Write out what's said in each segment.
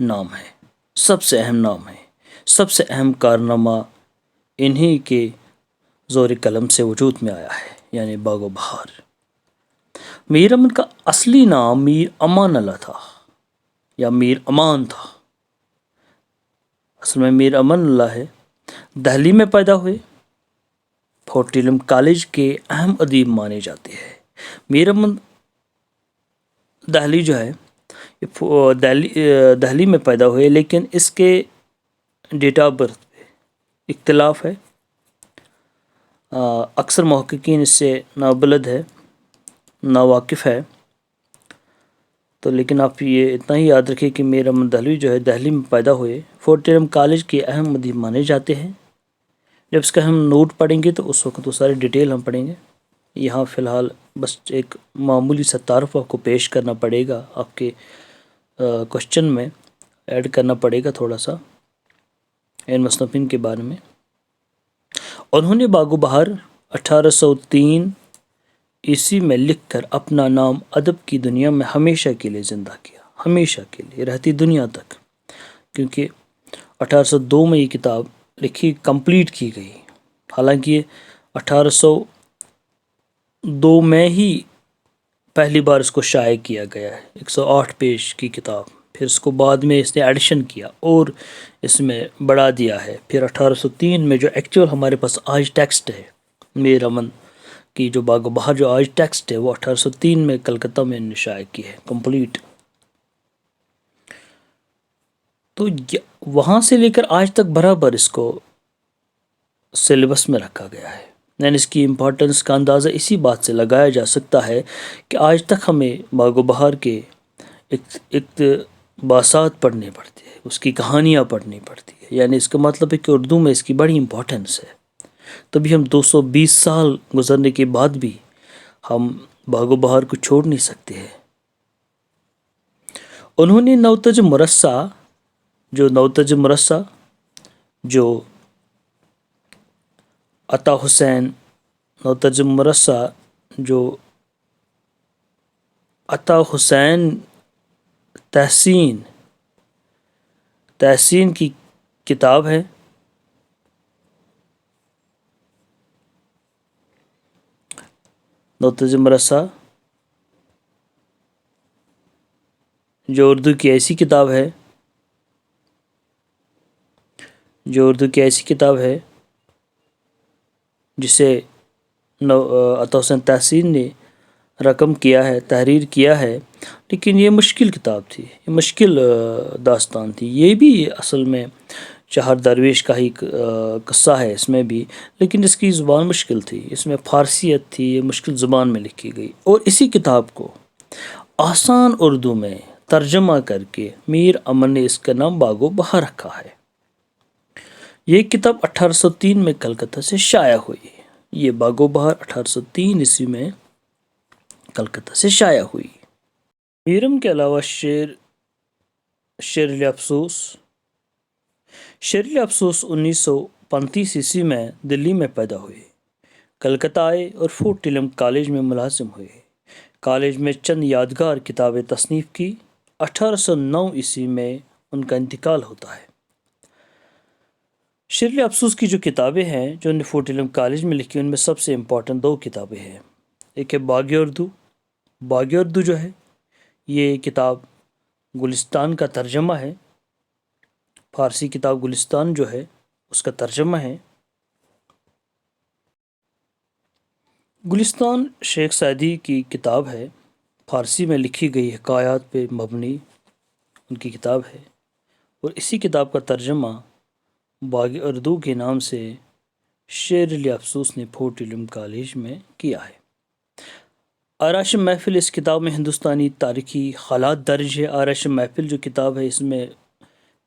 نام ہے، سب سے اہم نام ہے، سب سے اہم کارنامہ انہی کے زور قلم سے وجود میں آیا ہے، یعنی باغ و بہار۔ میر امن کا اصلی نام میر امان اللہ تھا یا میر امان تھا، اصل میں میر امان اللہ ہے۔ دہلی میں پیدا ہوئے، فورٹ ولیم کالج کے اہم ادیب مانے جاتے ہیں۔ میر امن دہلی جو ہے دہلی میں پیدا ہوئے، لیکن اس کے ڈیٹ آف برتھ پہ اختلاف ہے۔ اکثر محققین اس سے نابلد ہے، ناواقف ہے، تو لیکن آپ یہ اتنا ہی یاد رکھیں کہ میر امن دہلوی جو ہے دہلی میں پیدا ہوئے، فورٹ ولیم کالج کے اہم ادیب مانے جاتے ہیں۔ جب اس کا ہم نوٹ پڑھیں گے تو اس وقت وہ ساری ڈیٹیل ہم پڑھیں گے۔ یہاں فی الحال بس ایک معمولی سا تعارف آپ کو پیش کرنا پڑے گا، آپ کے کوشچن میں ایڈ کرنا پڑے گا تھوڑا سا ان مصنفین کے بارے میں۔ انہوں نے باغ و بہار 1803 عیسوی میں لکھ کر اپنا نام ادب کی دنیا میں ہمیشہ کے لیے زندہ کیا، ہمیشہ کے لیے، رہتی دنیا تک، کیونکہ 1802 میں یہ کتاب لکھی، کمپلیٹ کی گئی۔ حالانکہ یہ 1802 میں ہی پہلی بار اس کو شائع کیا گیا ہے، 108 پیج کی کتاب، پھر اس کو بعد میں اس نے ایڈیشن کیا اور اس میں بڑھا دیا ہے۔ پھر 1803 میں جو ایکچوئل ہمارے پاس آج ٹیکسٹ ہے میر امن کی، جو باغ و بہار جو آج ٹیکسٹ ہے، وہ 1803 میں کلکتہ میں شائع کی ہے، کمپلیٹ۔ تو وہاں سے لے کر آج تک برابر اس کو سلیبس میں رکھا گیا ہے، یعنی اس کی امپورٹنس کا اندازہ اسی بات سے لگایا جا سکتا ہے کہ آج تک ہمیں باغ و بہار کے اقتباسات پڑھنے پڑتے ہیں، اس کی کہانیاں پڑھنی پڑتی ہے، یعنی اس کا مطلب ہے کہ اردو میں اس کی بڑی امپورٹنس ہے۔ تبھی ہم 220 سال گزرنے کے بعد بھی ہم باغ و بہار کو چھوڑ نہیں سکتے ہیں۔ انہوں نے نوتج مرصع جو عطا حسین نوتج مرصع جو عطا حسین تحسین کی کتاب ہے، نوتج مرصع جو اردو کی ایسی کتاب ہے جسے عطا حسین تحسین نے رقم کیا ہے، تحریر کیا ہے، لیکن یہ مشکل کتاب تھی، یہ مشکل داستان تھی۔ یہ بھی اصل میں چہار درویش کا ہی قصہ ہے اس میں بھی، لیکن اس کی زبان مشکل تھی، اس میں فارسیت تھی، یہ مشکل زبان میں لکھی گئی، اور اسی کتاب کو آسان اردو میں ترجمہ کر کے میر امن نے اس کا نام باغ و بہار رکھا ہے۔ یہ کتاب 1803 میں کلکتہ سے شائع ہوئی، یہ باغ و بہار 1803 عیسوی میں کلکتہ سے شائع ہوئی۔ میرم کے علاوہ شیر افسوس 1935 عیسوی میں دلی میں پیدا ہوئے، کلکتہ آئے اور فورٹ ولیم کالج میں ملازم ہوئے، کالج میں چند یادگار کتابیں تصنیف کی۔ 1809 عیسوی میں ان کا انتقال ہوتا ہے۔ شیر افسوس کی جو کتابیں ہیں جو انہوں نے فورٹ ولیم کالج میں لکھی، ان میں سب سے امپورٹنٹ 2 کتابیں ہیں۔ ایک ہے باغ اردو جو ہے، یہ کتاب گلستان کا ترجمہ ہے، فارسی کتاب گلستان جو ہے اس کا ترجمہ ہے۔ گلستان شیخ سعدی کی کتاب ہے، فارسی میں لکھی گئی حکایات پہ مبنی ان کی کتاب ہے، اور اسی کتاب کا ترجمہ باغ اردو کے نام سے شیر افسوس نے فورٹ ولیم کالج میں کیا ہے۔ آرائش محفل اس کتاب میں ہندوستانی تاریخی حالات درج ہے۔ آرائش محفل جو کتاب ہے اس میں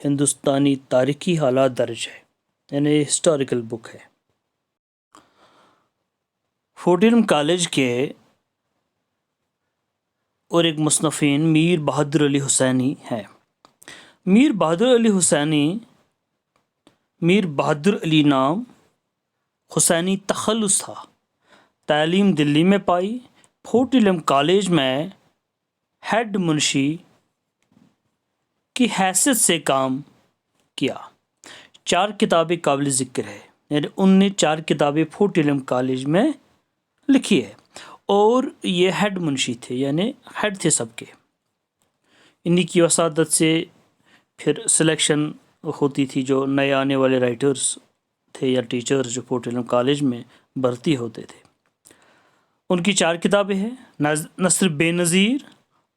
ہندوستانی تاریخی حالات درج ہے، یعنی ہسٹوریکل بک ہے۔ فورٹ ولیم کالج کے اور ایک مصنفین میر بہادر علی حسینی ہیں۔ میر بہادر علی نام حسینی تخلص تھا۔ تعلیم دلی میں پائی، فورٹ ولیم کالج میں ہیڈ منشی کی حیثیت سے کام کیا. 4 کتابیں قابل ذکر ہے، یعنی ان نے 4 کتابیں فورٹ ولیم کالج میں لکھی ہے، اور یہ ہیڈ منشی تھے، یعنی ہیڈ تھے سب کے. انہی کی وساطت سے پھر سلیکشن ہوتی تھی جو نئے آنے والے رائٹرز تھے یا ٹیچرز جو فورٹ ولیم کالج میں بھرتی ہوتے تھے. ان کی 4 کتابیں ہیں: نثر بے نظیر،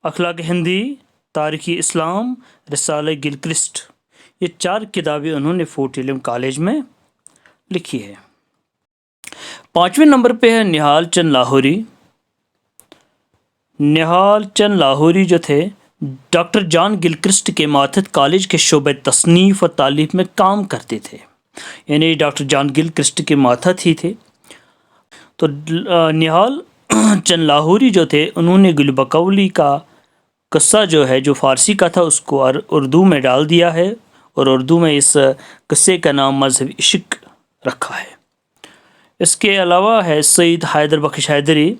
اخلاق ہندی، تاریخ اسلام، رسالہ گلکرسٹ. یہ 4 کتابیں انہوں نے فورٹ ولیم کالج میں لکھی ہے. 5ویں نمبر پہ ہے نہال چند لاہوری. نہال چند لاہوری جو تھے ڈاکٹر جان گلکرسٹ کے ماتحت کالج کے شعبہ تصنیف و تالیف میں کام کرتے تھے، یعنی ڈاکٹر جان گلکرسٹ کے ماتحت ہی تھے. تو نہال چند لاہوری جو تھے انہوں نے گل بقولی کا قصہ جو ہے جو فارسی کا تھا اس کو اردو میں ڈال دیا ہے، اور اردو میں اس قصے کا نام مذہب عشق رکھا ہے. اس کے علاوہ ہے سید حیدر بخش حیدری.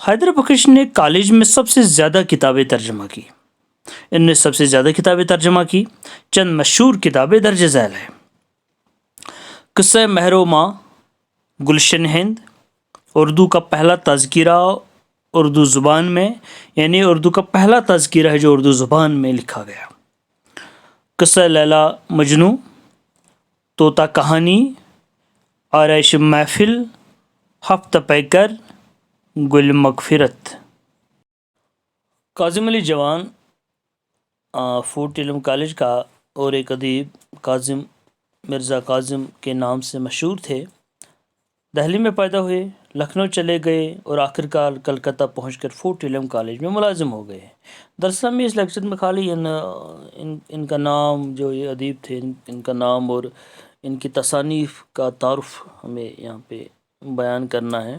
حیدر بخش نے کالج میں سب سے زیادہ کتابیں ترجمہ کی. ان نے سب سے زیادہ کتابیں ترجمہ کی. چند مشہور کتابیں درج ذیل ہیں: قصہ مہر و ماں، گلشن ہند، اردو کا پہلا تذکرہ اردو زبان میں، یعنی اردو کا پہلا تذکرہ ہے جو اردو زبان میں لکھا گیا. قصہ لیلا مجنو، طوطا کہانی، آرائش محفل، ہفتہ پیکر، گل مغفرت. کاظم علی جوان فورٹ ولیم کالج کا اور ایک ادیب کاظم مرزا کاظم کے نام سے مشہور تھے. دہلی میں پیدا ہوئے، لکھنؤ چلے گئے اور آخرکار کلکتہ پہنچ کر فورٹ ولیم کالج میں ملازم ہو گئے. دراصل میں اس لیکچر میں خالی ان کا نام، جو یہ ادیب تھے ان کا نام اور ان کی تصانیف کا تعارف ہمیں یہاں پہ بیان کرنا ہے.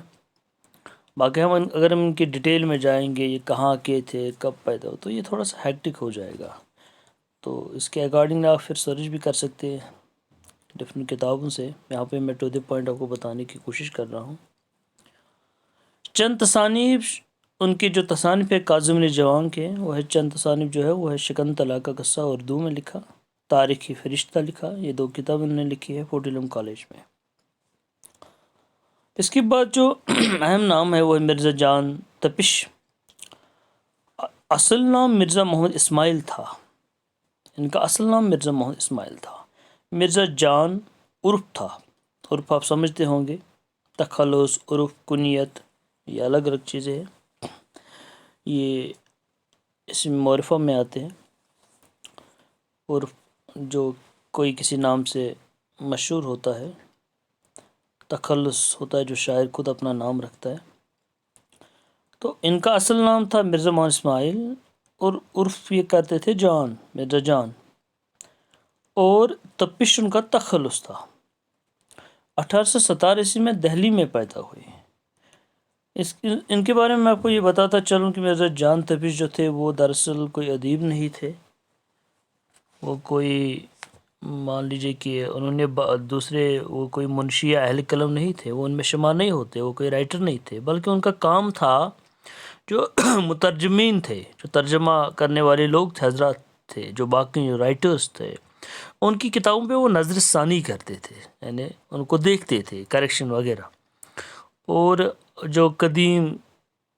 باقی اگر ہم ان کی ڈیٹیل میں جائیں گے، یہ کہاں کے تھے، کب پیدا ہو، تو یہ تھوڑا سا ہیکٹک ہو جائے گا. تو اس کے اکارڈنگ آپ پھر سرچ بھی کر سکتے ہیں ڈفرینٹ کتابوں سے. یہاں پہ میں ٹو دی پوائنٹ آپ کو بتانے کی کوشش کر رہا ہوں. چند تصانیف، ان کی جو تصانیف ہے کاظم علی جوان کے، وہ ہے چند تصانیف جو ہے وہ ہے شکنتلا کا قصہ اردو میں لکھا، تاریخی فرشتہ لکھا. یہ 2 کتاب انہوں نے لکھی ہے فورٹ ولیم کالج میں. اس کے بعد جو اہم نام ہے وہ ہے مرزا جان تپش. اصل نام مرزا محمد اسماعیل تھا. ان کا اصل نام مرزا محمد اسماعیل تھا. مرزا جان عرف تھا. عرف آپ سمجھتے ہوں گے، تخلص، عرف، کنیت، یہ الگ الگ چیزیں ہیں، یہ اسم معرفہ میں آتے ہیں. عرف جو کوئی کسی نام سے مشہور ہوتا ہے، تخلص ہوتا ہے جو شاعر خود اپنا نام رکھتا ہے. تو ان کا اصل نام تھا مرزا محمد اسماعیل، اور عرف یہ کرتے تھے جان، مرزا جان، اور تپش ان کا تخلص تھا. 1817 میں دہلی میں پیدا ہوئے. ان کے بارے میں آپ کو یہ بتاتا چلوں کہ مرزا جان تپش جو تھے وہ دراصل کوئی ادیب نہیں تھے. وہ کوئی مان لیجئے کہ انہوں نے دوسرے وہ کوئی منشی یا اہل قلم نہیں تھے، وہ ان میں شمار نہیں ہوتے، وہ کوئی رائٹر نہیں تھے، بلکہ ان کا کام تھا جو مترجمین تھے، جو ترجمہ کرنے والے لوگ تھے، حضرات تھے، جو باقی جو رائٹرز تھے، ان کی کتابوں پہ وہ نظر ثانی کرتے تھے، یعنی ان کو دیکھتے تھے، کریکشن وغیرہ. اور جو قدیم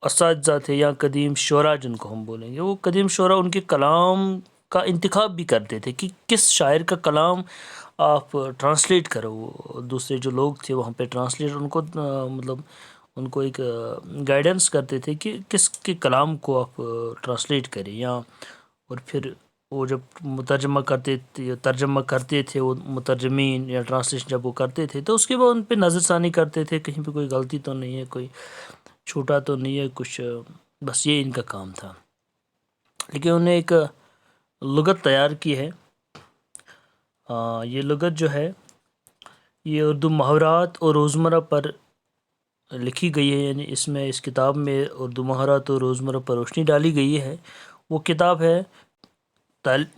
اساتذہ تھے یا قدیم شعراء جن کو ہم بولیں گے، وہ قدیم شعراء ان کے کلام کا انتخاب بھی کرتے تھے کہ کس شاعر کا کلام آپ ٹرانسلیٹ کرو. وہ دوسرے جو لوگ تھے وہاں پہ ٹرانسلیٹ ان کو مطلب ان کو ایک گائیڈنس کرتے تھے کہ کس کے کلام کو آپ ٹرانسلیٹ کریں. یا اور پھر وہ جب ترجمہ کرتے تھے وہ مترجمین یا ٹرانسلیشن جب وہ کرتے تھے تو اس کے بعد ان پہ نظر ثانی کرتے تھے کہیں پہ کوئی غلطی تو نہیں ہے، کوئی چھوٹا تو نہیں ہے کچھ، بس یہ ان کا کام تھا. لیکن انہیں ایک لغت تیار کی ہے. یہ لغت جو ہے یہ اردو محاورات اور روزمرہ پر لکھی گئی ہے، یعنی اس کتاب میں اردو محاورات اور روزمرہ پر روشنی ڈالی گئی ہے. وہ کتاب ہے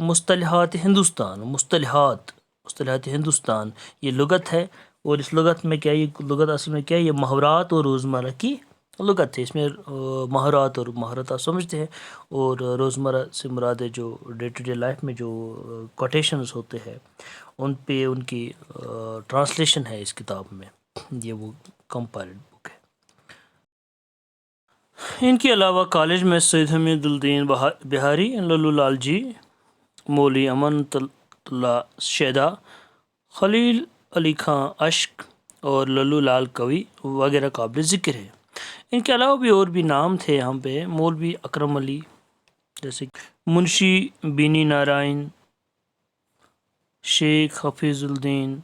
مصطلحات ہندوستان. مصطلحات ہندوستان یہ لغت ہے، اور اس لغت میں کیا، یہ لغت اصل میں کیا ہے، یہ محاورات اور روزمرہ کی لغت ہے، اس میں مہارات اور مہارت آپ سمجھتے ہیں، اور روزمرہ سے مراد ہے جو ڈے ٹو ڈے لائف میں جو کوٹیشنز ہوتے ہیں ان پہ ان کی ٹرانسلیشن ہے اس کتاب میں، یہ وہ کمپائلڈ بک ہے۔ ان کے علاوہ کالج میں سید حمید الدین بہاری، للو لال جی، مولوی امانت اللہ شیدا، خلیل علی خاں اشک اور للو لال کوی وغیرہ قابل ذکر ہے۔ ان کے علاوہ بھی اور بھی نام تھے یہاں پہ، مولوی اکرم علی، جیسے منشی بینی نارائن، شیخ حفیظ الدین،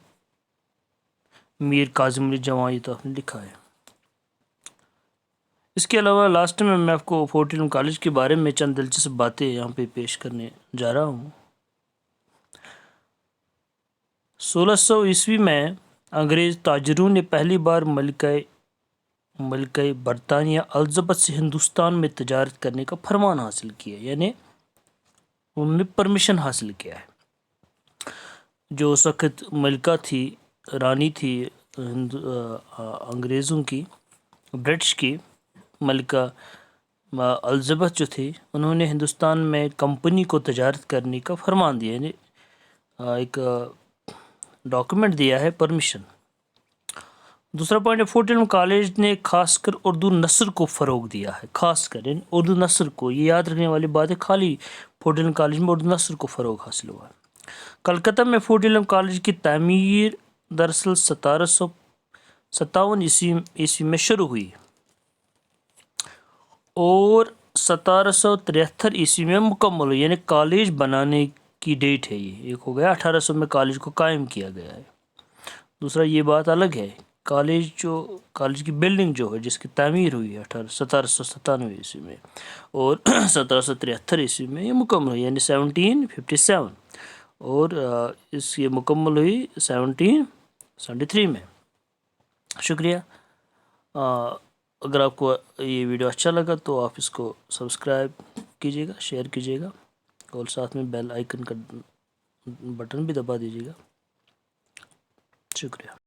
میر کاظم علی جواں، یہ تو آپ نے لکھا ہے۔ اس کے علاوہ لاسٹ میں آپ کو فورٹ ولیم کالج کے بارے میں چند دلچسپ باتیں یہاں پہ پیش کرنے جا رہا ہوں۔ 1600 عیسوی میں انگریز تاجروں نے پہلی بار ملکہ برطانیہ الزبتھ سے ہندوستان میں تجارت کرنے کا فرمان حاصل کیا، یعنی انہوں نے پرمیشن حاصل کیا ہے۔ جو اس وقت ملکہ تھی، رانی تھی انگریزوں کی، برٹش کی ملکہ الزبتھ جو تھی، انہوں نے ہندوستان میں کمپنی کو تجارت کرنے کا فرمان دیا، یعنی ایک ڈاکومنٹ دیا ہے، پرمیشن۔ دوسرا پوائنٹ ہے، فورٹ ولیم کالج نے خاص کر اردو نثر کو فروغ دیا ہے، خاص کر اردو نثر کو، یہ یاد رکھنے والی بات ہے، خالی فورٹ ولیم کالج میں اردو نثر کو فروغ حاصل ہوا ہے۔ کلکتہ میں فورٹ ولیم کالج کی تعمیر دراصل 1757 عیسوی میں شروع ہوئی اور 1773 عیسوی میں مکمل ہوئی، یعنی کالج بنانے کی ڈیٹ ہے یہ، ایک ہو گیا 1800 میں کالج کو قائم کیا گیا ہے، دوسرا یہ بات الگ ہے، کالج کی بلڈنگ جو ہے جس کی تعمیر ہوئی ہے 1797 عیسوی میں اور 1773 عیسوی میں یہ مکمل ہوئی، یعنی 1757، اور یہ مکمل ہوئی 1773 میں۔ شکریہ۔ اگر آپ کو یہ ویڈیو اچھا لگا تو آپ اس کو سبسکرائب کیجیے گا، شیئر کیجیے گا، اور ساتھ میں بیل آئیکن کا بٹن بھی دبا دیجیے گا۔ شکریہ۔